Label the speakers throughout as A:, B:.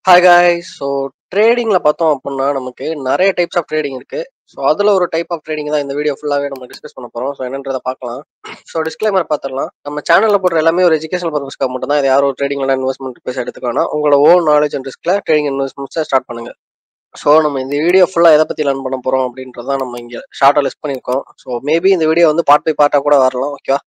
A: Hi guys. So ட்ரேடிங்கில் பார்த்தோம் அப்படின்னா நமக்கு நிறைய டைப்ஸ் ஆஃப் ட்ரேடிங் இருக்கு. ஸோ அதில் ஒரு டைப் ஆஃப் ட்ரேடிங் தான் இந்த வீடியோ ஃபுல்லாகவே நம்ம டிஸ்கஸ் பண்ண போகிறோம். ஸோ என்னன்றதை பார்க்கலாம். ஸோ டிஸ்க்ளைமர் பார்த்துடலாம். நம்ம சேனலில் போடுற எல்லாமே ஒரு எஜுகேஷனல் பர்பஸ்க்காக மட்டும் தான். இது யாரும் ஒரு ட்ரேடிங்ல இன்வெஸ்ட்மெண்ட் பேச எடுத்துக்கணும். உங்களோட ஓன் நாலேஜ் அண்ட் ரிஸ்க்ல ட்ரேடிங் இன்வெஸ்ட்மெண்ட்ஸை ஸ்டார்ட் பண்ணுங்க. ஸோ நம்ம இந்த வீடியோ ஃபுல்லாக எதை பற்றி லேர்ன் பண்ண போகிறோம் அப்படின்றதான் நம்ம இங்கே ஷார்ட்டாக லிஸ்ட் பண்ணியிருக்கோம். ஸோ மேபி இந்த வீடியோ வந்து பார்ட் பை பார்ட்டாக கூட வரலாம். ஓகேவா?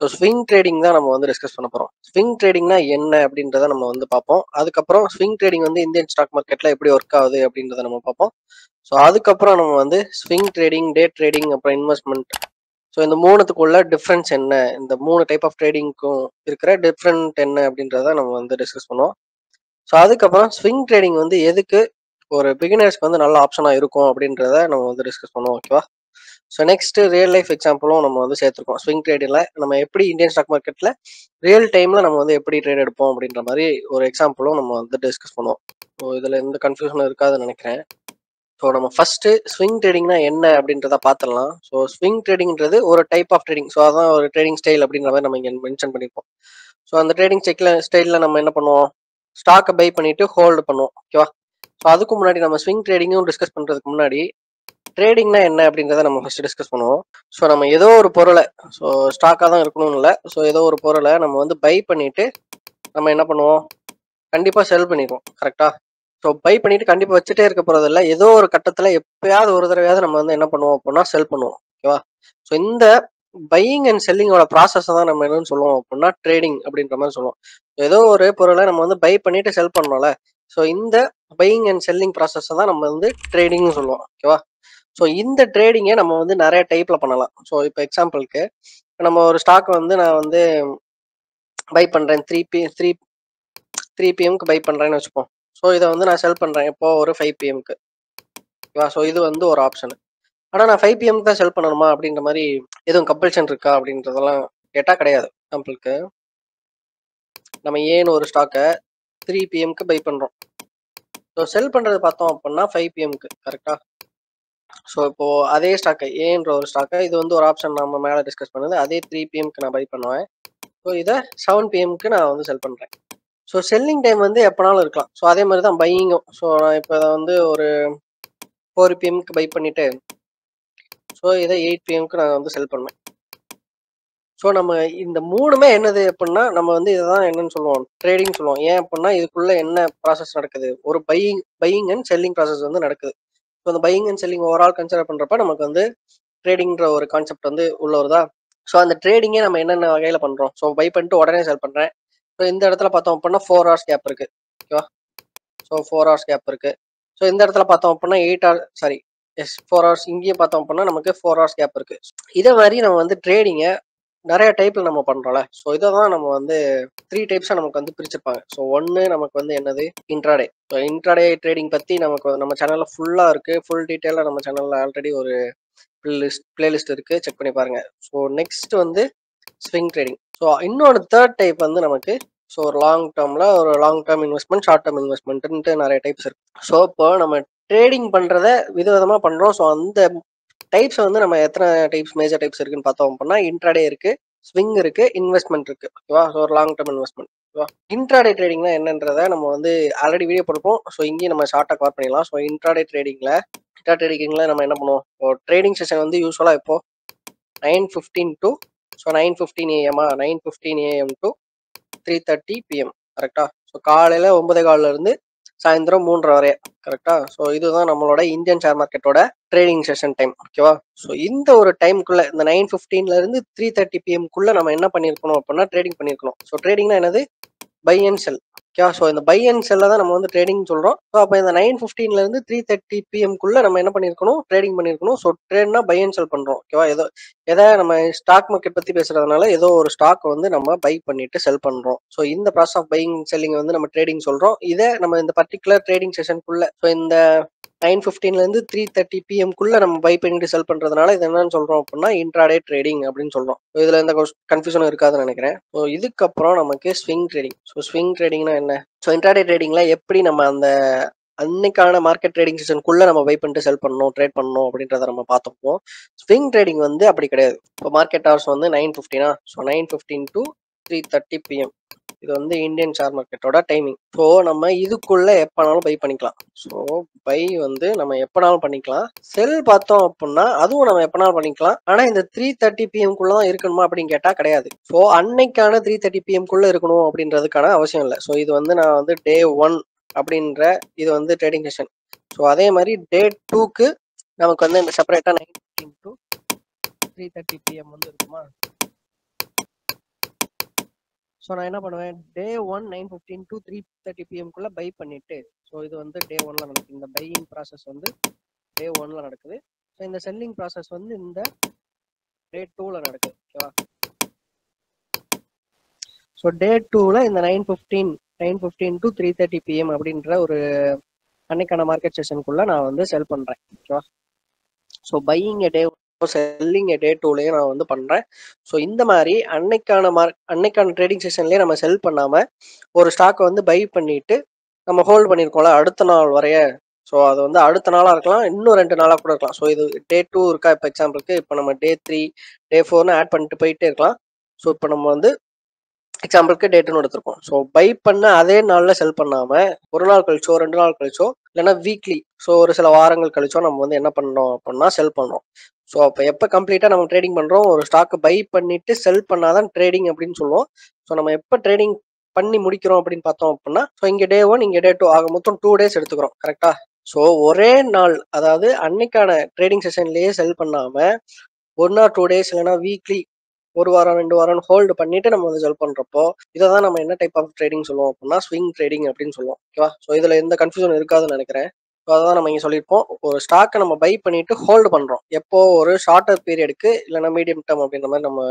A: ஸோ ஸ்விங் ட்ரேடிங் தான் நம்ம வந்து டிஸ்கஸ் பண்ண போகிறோம். ஸ்விங் ட்ரேடிங்னா என்ன அப்படின்றத நம்ம வந்து பார்ப்போம். அதுக்கப்புறம் ஸ்விங் ட்ரேடிங் வந்து இந்தியன் ஸ்டாக் மார்க்கெட்டில் எப்படி ஒர்க் ஆகுது அப்படின்றத நம்ம பார்ப்போம். ஸோ அதுக்கப்புறம் நம்ம வந்து ஸ்விங் ட்ரேடிங், டே ட்ரேடிங், அப்புறம் இன்வெஸ்ட்மெண்ட். ஸோ இந்த மூணுத்துக்குள்ள டிஃப்ரென்ஸ் என்ன, இந்த மூணு டைப் ஆஃப் ட்ரேடிங்க்கும் இருக்கிற டிஃப்ரெண்ட் என்ன அப்படின்றத நம்ம வந்து டிஸ்கஸ் பண்ணுவோம். ஸோ அதுக்கப்புறம் ஸ்விங் ட்ரேடிங் வந்து எதுக்கு ஒரு பிகினர்ஸ்க்கு வந்து நல்ல ஆப்ஷனாக இருக்கும் அப்படின்றத நம்ம வந்து டிஸ்கஸ் பண்ணுவோம். ஓகேவா? ஸோ நெக்ஸ்ட் ரியல் லைஃப் எக்ஸாம்பிளும் நம்ம வந்து சேர்த்துருக்கோம். ஸ்விங் ட்ரேடில் நம்ம எப்படி இந்தியன் ஸ்டாக் மார்க்கெட்டில் ரியல் டைமில் நம்ம வந்து எப்படி ட்ரேட் எடுப்போம் அப்படின்ற மாதிரி ஒரு எக்ஸாம்பிளும் நம்ம வந்து டிஸ்கஸ் பண்ணுவோம். ஸோ இதில் எந்த கன்ஃபியூஷனும் இருக்காதுன்னு நினைக்கிறேன். ஸோ நம்ம ஃபர்ஸ்ட் ஸ்விங் ட்ரேடிங்னா என்ன அப்படின்றத பார்த்துடலாம். ஸோ ஸ்விங் ட்ரேடிங்ன்றது ஒரு டைப் ஆஃப் ட்ரேடிங். ஸோ அதான் ஒரு ட்ரேடிங் ஸ்டைல் அப்படின்ற மாதிரி நம்ம இங்கே மென்ஷன் பண்ணியிருப்போம். ஸோ அந்த ட்ரேடிங் ஸ்டைலில் நம்ம என்ன பண்ணுவோம், ஸ்டாக்கை பை பண்ணிட்டு ஹோல்டு பண்ணுவோம். ஓகேவா? ஸோ அதுக்கு முன்னாடி நம்ம ஸ்விங் ட்ரேடிங்கும் டிஸ்கஸ் பண்ணுறதுக்கு முன்னாடி ட்ரேடிங்னா என்ன அப்படின்றத நம்ம ஃபர்ஸ்ட் டிஸ்கஸ் பண்ணுவோம். ஸோ நம்ம ஏதோ ஒரு பொருளை, ஸோ ஸ்டாக்காக தான் இருக்கணும்னு இல்லை, ஸோ ஏதோ ஒரு பொருளை நம்ம வந்து பை பண்ணிட்டு நம்ம என்ன பண்ணுவோம், கண்டிப்பாக செல் பண்ணிடுவோம். கரெக்டா? ஸோ பை பண்ணிட்டு கண்டிப்பாக வச்சுட்டே இருக்க போறது இல்லை, ஏதோ ஒரு கட்டத்தில் எப்பயாவது ஒரு தடவையாவது நம்ம வந்து என்ன பண்ணுவோம் அப்படின்னா செல் பண்ணுவோம். ஓகேவா? ஸோ இந்த பையிங் அண்ட் செல்லிங்கோட ப்ராசஸ் தான் நம்ம என்னன்னு சொல்லுவோம் அப்படின்னா ட்ரேடிங் அப்படின்ற மாதிரி சொல்லுவோம். ஏதோ ஒரு பொருளை நம்ம வந்து பை பண்ணிட்டு செல் பண்ணோம்ல, ஸோ இந்த பையிங் அண்ட் செல்லிங் ப்ராசஸ் தான் நம்ம வந்து ட்ரேடிங்னு சொல்லுவோம். ஓகேவா? ஸோ இந்த ட்ரேடிங்கை நம்ம வந்து நிறைய டைப்ல பண்ணலாம். ஸோ இப்போ எக்ஸாம்பிளுக்கு நம்ம ஒரு ஸ்டாக் வந்து நான் வந்து பை பண்றேன், த்ரீ பிஎம்க்கு பை பண்றேன்னு வச்சுப்போம். ஸோ இதை வந்து நான் செல் பண்றேன் இப்போ ஒரு 5 PM. ஓகேவா? ஸோ இது வந்து ஒரு ஆப்ஷன். ஆனால் நான் 5 PM தான் செல் பண்ணணுமா அப்படின்ற மாதிரி எதுவும் கம்பல்ஷன் இருக்கா அப்படின்றதெல்லாம் கேட்டால் கிடையாது. எக்ஸாம்பிளுக்கு நம்ம ஏன்னு ஒரு ஸ்டாக்கை 3 PM பை பண்றோம். ஸோ செல் பண்றது பார்த்தோம் அப்படின்னா 5 PM. கரெக்டா? ஸோ இப்போ அதே ஸ்டாக்கை ஏன்ற ஒரு ஸ்டாக்கை, இது வந்து ஒரு ஆப்ஷன் நம்ம மேலே டிஸ்கஸ் பண்ணது, அதே 3 PM நான் பை பண்ணுவேன். ஸோ இதை 7 PM நான் வந்து செல் பண்ணுறேன். ஸோ செல்லிங் டைம் வந்து எப்போனாலும் இருக்கலாம். ஸோ அதே மாதிரி தான் பையிங்கும். ஸோ நான் இப்போ இதை வந்து ஒரு 4 PM பை பண்ணிட்டு ஸோ இதை 8 PM நான் வந்து செல் பண்ணுவேன். ஸோ நம்ம இந்த மூணுமே என்னது அப்படின்னா நம்ம வந்து இதை தான் என்னன்னு சொல்லுவோம், ட்ரேடிங் சொல்லுவோம். ஏன் அப்படின்னா இதுக்குள்ள என்ன ப்ராசஸ் நடக்குது, ஒரு பையிங் அண்ட் செல்லிங் ப்ராசஸ் வந்து நடக்குது. ஸோ அந்த buying and selling overall consider பண்ணுறப்ப நமக்கு வந்து ட்ரேடிங்ன்ற ஒரு கான்செப்ட் வந்து உள்ள வருதா. ஸோ அந்த ட்ரேடிங்கே நம்ம என்னென்ன வகையில் பண்ணுறோம், ஸோ பை பண்ணிட்டு உடனே செல் பண்ணுறேன். ஸோ இந்த இடத்துல பார்த்தோம் அப்படின்னா 4 hours கேப் இருக்குது. ஓகேவா? ஸோ 4 hours கேப் இருக்குது. ஸோ இந்த இடத்துல பார்த்தோம் அப்படின்னா 4 hours. இங்கேயும் பார்த்தோம் அப்படின்னா நமக்கு 4 hours கேப் இருக்குது. இதே மாதிரி நம்ம வந்து ட்ரேடிங்கை நிறைய டைப்பில் நம்ம பண்ணுறோம்ல. ஸோ இதை தான் நம்ம வந்து 3 டைப்ஸாக நமக்கு வந்து பிரிச்சிருப்பாங்க. ஸோ ஒன்று நமக்கு வந்து என்னது, இன்ட்ராடே. ஸோ இன்ட்ராடே ட்ரேடிங் பற்றி நமக்கு நம்ம சேனலில் ஃபுல்லாக இருக்குது. ஃபுல் டீட்டெயிலாக நம்ம சேனலில் ஆல்ரெடி ஒரு பிளேலிஸ்ட் இருக்கு, செக் பண்ணி பாருங்க. ஸோ நெக்ஸ்ட் வந்து ஸ்விங் ட்ரேடிங். ஸோ இன்னொரு தேர்ட் டைப் வந்து நமக்கு, ஸோ ஒரு long term investment, short term investment நிறைய டைப்ஸ் இருக்கு. ஸோ இப்போ நம்ம ட்ரேடிங் பண்றத விதவிதமா பண்றோம். ஸோ அந்த டைப்ஸ் வந்து நம்ம எத்தனை டைப்ஸ், மேஜர் டைப்ஸ் இருக்குன்னு பார்த்தோம் அப்படின்னா இன்ட்ராடே இருக்கு, ஸ்விங் இருக்கு, இன்வெஸ்ட்மெண்ட் இருக்கு. ஓகேவா? ஸோ ஒரு லாங் டேர்ம் இன்வெஸ்ட்மெண்ட். ஓகேவா? இன்ட்ராடே ட்ரேடிங்னா என்னன்றத நம்ம வந்து ஆல்ரெடி வீடியோ போட்டிருப்போம். ஸோ இங்கேயும் நம்ம ஷார்ட்டாக கவர் பண்ணிடலாம். ஸோ இன்ட்ராடே ட்ரேடிங்ல நம்ம என்ன பண்ணுவோம், இப்போ ட்ரேடிங் செஷன் வந்து யூஸ்வலாக இப்போ 9:15 to 9:15 AM 9:15 AM to 3:30 PM. கரெக்டா? ஸோ காலையில் 9:15 இருந்து சாயந்தரம் 3:30 வரை. கரெக்டா? ஸோ இதுதான் நம்மளோட இந்தியன் ஷேர் மார்க்கெட்டோட ட்ரேடிங் செஷன் டைம். ஓகேவா? ஸோ இந்த ஒரு டைமுக்குள்ள, இந்த 9:15 இருந்து 3:30 PM நம்ம என்ன பண்ணியிருக்கணும் அப்படின்னா ட்ரேடிங் பண்ணியிருக்கணும். ஸோ ட்ரேடிங்னா என்னது, பை அண்ட் செல். ஓகேவா? ஸோ இந்த பை அண்ட் செல்ல தான் நம்ம வந்து ட்ரேடிங் சொல்றோம். ஸோ அப்போ இந்த 9:15 இருந்து 3:30 PM நம்ம என்ன பண்ணியிருக்கணும், ட்ரேடிங் பண்ணியிருக்கணும். ஸோ ட்ரேட்னா பை அண்ட் செல் பண்றோம். ஓகேவா? எதை நம்ம ஸ்டாக் மார்க்கெட் பத்தி பேசுறதுனால ஏதோ ஒரு ஸ்டாக் வந்து நம்ம பை பண்ணிட்டு செல் பண்றோம். ஸோ இந்த ப்ராசஸ் ஆஃப் பையிங் செல்லிங் வந்து நம்ம ட்ரேடிங் சொல்றோம். இதை நம்ம இந்த பர்டிகுலர் ட்ரேடிங் செஷனுக்குள்ள, ஸோ இந்த 9:15 இருந்து 3:30 PM நம்ம பை பண்ணிட்டு செல் பண்றதுனால இது என்னன்னு சொல்றோம் அப்படின்னா இன்ட்ராடே ட்ரேடிங் அப்படின்னு சொல்றோம். இதுல எந்த கன்ஃபியூஷனும் இருக்காதுன்னு நினைக்கிறேன். ஸோ இதுக்கப்புறம் நமக்கு ஸ்விங் ட்ரேடிங். ஸோ ஸ்விங் ட்ரேடிங்னா என்ன, ஸோ இன்ட்ராடே ட்ரேடிங்ல எப்படி நம்ம அந்த அன்னைக்கான மார்க்கெட் ட்ரேடிங் செஷனுக்குள்ள நம்ம பை பண்ணிட்டு செல் பண்ணணும், ட்ரேட் பண்ணணும் அப்படின்றத நம்ம பார்த்தோம். ஸ்விங் ட்ரேடிங் வந்து அப்படி கிடையாது. இப்போ மார்க்கெட் ஹவர்ஸ் வந்து 9:15. So 9:15 to 3:30 PM. இது வந்து இந்தியன் ஷேர் மார்க்கெட்டோட டைமிங். ஸோ நம்ம இதுக்குள்ள எப்பனாலும் பை பண்ணிக்கலாம். ஸோ பை வந்து நம்ம எப்பனாலும் பண்ணிக்கலாம். செல் பார்த்தோம் அப்படின்னா அதுவும் நம்ம எப்பனாலும் பண்ணிக்கலாம். ஆனா இந்த 3:30 PM தான் இருக்கணுமா அப்படின்னு கேட்டா கிடையாது. ஸோ அன்னைக்கான 3:30 PM இருக்கணும் அப்படின்றதுக்கான அவசியம் இல்லை. ஸோ இது வந்து நான் வந்து டே 1 அப்படின்ற இது வந்து ட்ரேடிங் செஷன். ஸோ அதே மாதிரி டே 2க்கு நமக்கு வந்து இந்த செப்பரேட்டா 9:15 to 3:30 PM வந்து இருக்குமா. ஸோ நான் என்ன பண்ணுவேன், டே 1 9:15 to 3:30 PM பை பண்ணிட்டு, ஸோ இது வந்து டே 1ல நடக்குது. இந்த பையிங் ப்ராசஸ் வந்து டே 1ல நடக்குது. ஸோ இந்த செல்லிங் ப்ராசஸ் வந்து இந்த டே 2ல நடக்குது. ஓகேவா. ஸோ டே 2ல இந்த 9:15 to 3:30 PM அப்படின்ற ஒரு அன்னைக்கான மார்க்கெட் செஷனுக்குள்ள நான் வந்து செல் பண்றேன். ஓகேவா. ஸோ பையிங் டே செல்லிங் டே 2லயும் நான் வந்து பண்றேன். ஸோ இந்த மாதிரி அன்னைக்கான ட்ரேடிங் செஷன்லயே நம்ம செல் பண்ணாம ஒரு ஸ்டாக் வந்து பை பண்ணிட்டு நம்ம ஹோல்ட் பண்ணியிருக்கோம்ல அடுத்த நாள் வரைய. ஸோ அது வந்து அடுத்த நாளா இருக்கலாம், இன்னும் 2 நாளா கூட இருக்கலாம். ஸோ இது டே 2 இருக்கா, இப்போ எக்ஸாம்பிளுக்கு இப்போ நம்ம டே 3 டே 4ன்னு ஆட் பண்ணிட்டு போயிட்டே இருக்கலாம். ஸோ இப்போ நம்ம வந்து எக்ஸாம்பிளுக்கு டே 2 எடுத்திருக்கோம். ஸோ பை பண்ண அதே நாள்ல செல் பண்ணாம ஒரு நாள் கழிச்சோ 2 நாள் கழிச்சோ இல்லைன்னா வீக்லி, ஸோ ஒரு சில வாரங்கள் கழிச்சோ நம்ம வந்து என்ன பண்ணோம் அப்படின்னா செல் பண்ணோம். ஸோ அப்போ எப்போ கம்ப்ளீட்டாக நம்ம ட்ரேடிங் பண்ணுறோம், ஒரு ஸ்டாக் பை பண்ணிட்டு செல் பண்ணாதான் ட்ரேடிங் அப்படின்னு சொல்லுவோம். ஸோ நம்ம எப்போ ட்ரேடிங் பண்ணி முடிக்கிறோம் அப்படின்னு பார்த்தோம் அப்படின்னா, ஸோ இங்கே டே 1 இங்கே டே 2 ஆக மொத்தம் 2 days எடுத்துக்கிறோம். கரெக்டா. ஸோ ஒரே நாள், அதாவது அன்னைக்கான ட்ரேடிங் செஷன்லேயே செல் பண்ணாம 1 or 2 days இல்லைன்னா வீக்லி ஒரு வாரம் 2 வாரம் ஹோல்டு பண்ணிட்டு நம்ம வந்து செல் பண்றப்போ இதை தான் நம்ம என்ன டைப் ஆஃப் ட்ரேடிங் சொல்லுவோம் அப்படின்னா ஸ்விங் ட்ரேடிங் அப்படின்னு சொல்லுவோம். ஓகேவா. ஸோ இதுல எந்த கன்ஃபியூஷன் இருக்காதுன்னு நினைக்கிறேன். ஸோ அதான் நம்ம இங்க சொல்லியிருப்போம், ஒரு ஸ்டாக்கை நம்ம பை பண்ணிட்டு ஹோல்டு பண்றோம் எப்போ, ஒரு ஷார்ட்டர் பீரியடுக்கு இல்லைன்னா மீடியம் டேர்ம் அப்படின்ற மாதிரி நம்ம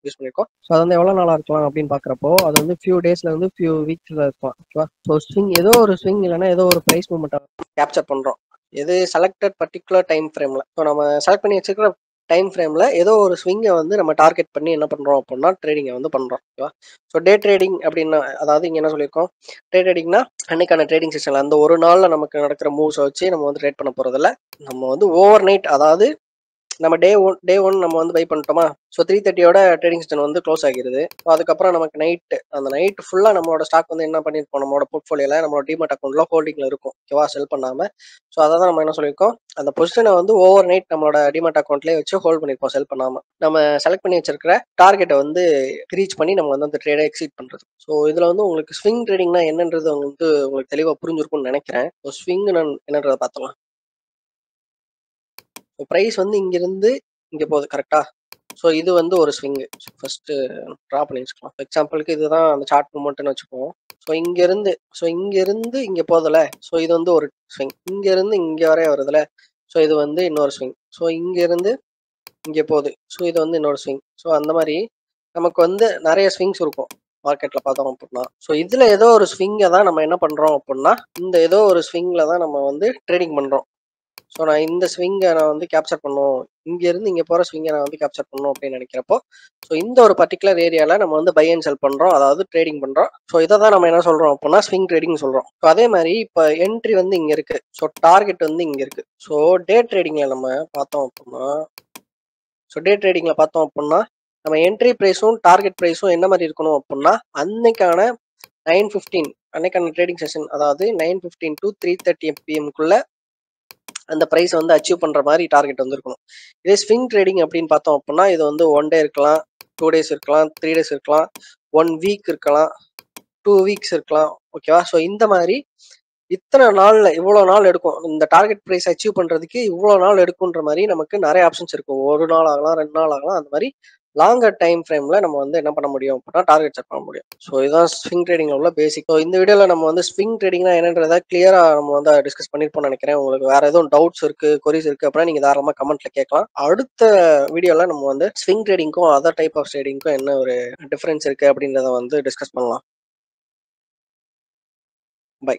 A: யூஸ் பண்ணிருக்கோம். ஸோ அது வந்து எவ்வளவு நாளா இருக்கலாம் அப்படின்னு பாக்குறப்போ அது வந்து ஃபியூ டேஸ்ல இருந்து ஃபியூ வீக்ஸ்ல இருக்கலாம். ஓகேவா. ஸோ ஸ்விங் ஏதோ ஒரு ஸ்விங் இல்லைன்னா ஏதோ ஒரு பிரைஸ் மூவ்மெண்ட் கேப்சர் பண்றோம். எது செலக்டட் பர்டிகுலர் டைம் ஃப்ரேம்ல. ஸோ நம்ம செலக்ட் பண்ணி வச்சிருக்கிற டைம் ஃப்ரேம்ல ஏதோ ஒரு ஸ்விங்கை வந்து நம்ம டார்கெட் பண்ணி என்ன பண்றோம் அப்படின்னா ட்ரேடிங்கை வந்து பண்றோம். ஓகேவா. ஸோ டே ட்ரேடிங் அப்படின்னா, அதாவது இங்க என்ன சொல்லியிருக்கோம், டே ட்ரேடிங்னா அன்னைக்கான ட்ரேடிங் செஷன்ல அந்த ஒரு நாள்ல நமக்கு நடக்கிற மூவ்ஸை வச்சு நம்ம வந்து ட்ரேட் பண்ண போறதில்ல. நம்ம வந்து ஓவர் நைட், அதாவது நம்ம டே ஒன் நம்ம வந்து பை பண்ணிட்டோமா. ஸோ 3:30 ட்ரேடிங் செஷன் வந்து க்ளோஸ் ஆகிருது. ஸோ அதுக்கப்புறம் நமக்கு அந்த நைட் ஃபுல்லா நம்மளோட ஸ்டாக் வந்து என்ன பண்ணிருப்போம், நம்மளோட போர்ட்ஃபோலியோல நம்மளோட டிமேட் அக்கௌண்ட்ல ஹோல்டிங்ல இருக்கும். ஓகேவா. செல் பண்ணாம. ஸோ அதை தான் நம்ம என்ன சொல்லியிருக்கோம், அந்த பொசிஷனை வந்து ஓவர் நைட் நம்மளோட டிமேட் அக்கௌண்ட்லேயே வச்சு ஹோல்ட் பண்ணிருப்போம் செல் பண்ணாம. நம்ம செலக்ட் பண்ணி வச்சிருக்கிற டார்கெட்டை வந்து ரீச் பண்ணி நம்ம வந்து அந்த ட்ரேடை எக்ஸிட் பண்றது. ஸோ இதுல வந்து உங்களுக்கு ஸ்விங் ட்ரேடிங்னா என்னன்றது வந்து உங்களுக்கு தெளிவா புரிஞ்சிருக்கும்னு நினைக்கிறேன். ஸோ ஸ்விங் என்னன்றதை பார்த்தலாம். ப்ரைஸ் வந்து இங்கிருந்து இங்க போகுது. கரெக்டா. ஸோ இது வந்து ஒரு ஸ்விங்கு. ஃபர்ஸ்ட் ட்ரா பண்ணி வச்சுக்கலாம். எக்ஸாம்பிளுக்கு இதுதான் அந்த சார்ட் மூமெண்ட்னு வச்சுக்குவோம். ஸோ இங்க இருந்து இங்க போகுதுல. ஸோ இது வந்து ஒரு ஸ்விங். இங்க இருந்து இங்க வரைய வருதுல. ஸோ இது வந்து இன்னொரு ஸ்விங். ஸோ இங்க இருந்து இங்க போகுது. ஸோ இது வந்து இன்னொரு ஸ்விங். ஸோ அந்த மாதிரி நமக்கு வந்து நிறைய ஸ்விங்ஸ் இருக்கும் மார்க்கெட்ல பார்த்தோம் அப்படின்னா. ஸோ இதுல ஏதோ ஒரு ஸ்விங்கை தான் நம்ம என்ன பண்றோம் அப்படின்னா, இந்த ஏதோ ஒரு ஸ்விங்ல தான் நம்ம வந்து ட்ரேடிங் பண்றோம். ஸோ நான் இந்த ஸ்விங்கை நான் வந்து கேப்சர் பண்ணும், இங்க இருந்து இங்க போற ஸ்விங்கை நான் வந்து கேப்சர் பண்ணும் அப்படின்னு நினைக்கிறப்போ, ஸோ இந்த ஒரு பர்டிகுலர் ஏரியால நம்ம வந்து பை அண்ட் செல் பண்றோம், அதாவது ட்ரேடிங் பண்றோம். ஸோ இதை தான் நம்ம என்ன சொல்றோம் அப்படின்னா ஸ்விங் ட்ரேடிங் சொல்றோம். ஸோ அதே மாதிரி இப்போ என்ட்ரி வந்து இங்க இருக்கு. ஸோ டார்கெட் வந்து இங்க இருக்கு. ஸோ டே ட்ரேடிங்ல நம்ம பார்த்தோம் அப்படின்னா நம்ம என்ட்ரி ப்ரைஸும் டார்கெட் ப்ரைஸும் என்ன மாதிரி இருக்கணும் அப்படின்னா, அன்னைக்கான 9:15 அன்னைக்கான ட்ரேடிங் செஷன், அதாவது 9:15 to 3:30 PM அந்த ப்ரைஸ் வந்து அச்சீவ் பண்ற மாதிரி டார்கெட் வந்து இருக்கணும். இதே ஸ்விங் ட்ரேடிங் அப்படின்னு பார்த்தோம் அப்படின்னா இது வந்து 1 டே இருக்கலாம், 2 days இருக்கலாம், 3 days இருக்கலாம், 1 வீக் இருக்கலாம், 2 weeks இருக்கலாம். ஓகேவா. ஸோ இந்த மாதிரி இத்தனை நாள்ல இவ்வளவு நாள் எடுக்கும், இந்த டார்கெட் ப்ரைஸ் அச்சீவ் பண்றதுக்கு இவ்வளவு நாள் எடுக்கும்ன்ற மாதிரி நமக்கு நிறைய ஆப்ஷன்ஸ் இருக்கும். ஒரு நாள் ஆகலாம், 2 நாள் ஆகலாம். அந்த மாதிரி லாங்கர் டைம் ஃப்ரேம்ல நம்ம வந்து என்ன பண்ண முடியும் அப்படின்னா டார்கெட் செட் பண்ண முடியும். ஸோ இதுதான் ஸ்விங் ட்ரேடிங்ல உள்ள பேசிக். ஸோ இந்த வீடியோல நம்ம வந்து ஸ்விங் ட்ரேடிங்னா என்னன்றதை கிளியரா நம்ம வந்து டிஸ்கஸ் பண்ணிருப்போம்னு நினைக்கிறேன். உங்களுக்கு வேற எதுவும் டவுட்ஸ் இருக்கு, கொரிஸ் இருக்கு அப்படின்னா நீங்க தாராளமா கமெண்ட்ல கேட்கலாம். அடுத்த வீடியோல நம்ம வந்து ஸ்விங் ட்ரேடிங்க்கும் அதர் டைப் ஆஃப் ட்ரேடிங்க்கும் என்ன ஒரு டிஃபரன்ஸ் இருக்கு அப்படின்றத வந்து டிஸ்கஸ் பண்ணலாம். பை.